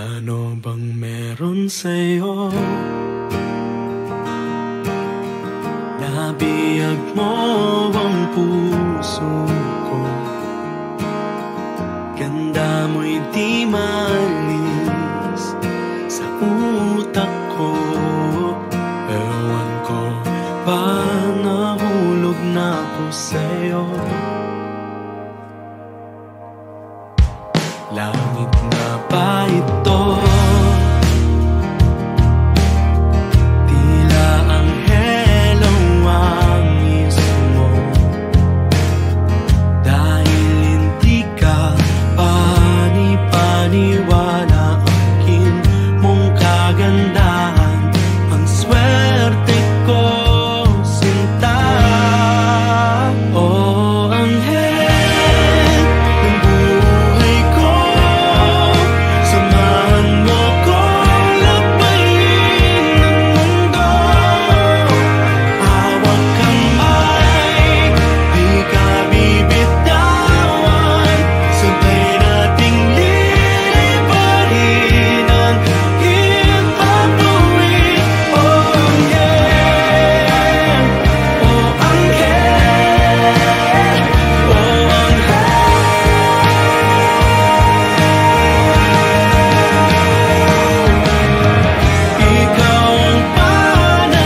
Ano bang meron sa'yo? Nabiyag mo ang puso ko. Ganda mo'y di malis sa utak ko. Ewan ko ba nahulog na ako sa'yo? Langit na ba ito? Tila anghel ang mismo. Dahil hindi ka pani-paniwala akin mong kagandahan. Ang swerte ko, sinta. Oh, anghel ng buhay ko, samahan mo ko lakbayin ng mundo. Hawak kamay, di ka bibitawan. Sabay nating liliparin ang himpapawid. Oh, anghel, oh, anghel, oh, ikaw ang panalangin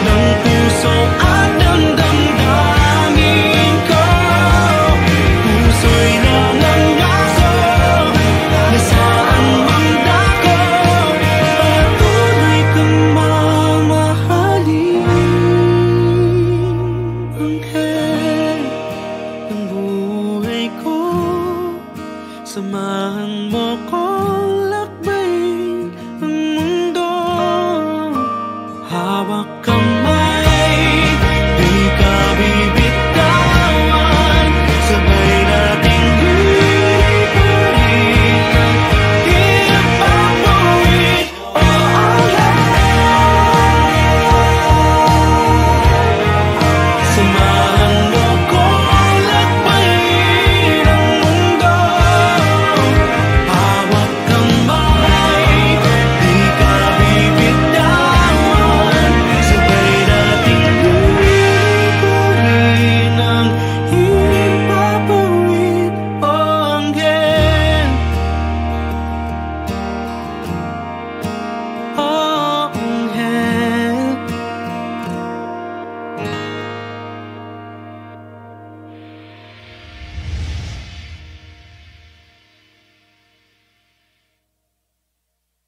ng puso at ng damdamin ko. Puso'y nangangaso na saan mang dako, patuloy kang mamahalin. Anghel ng buhay ko, samahan mo ko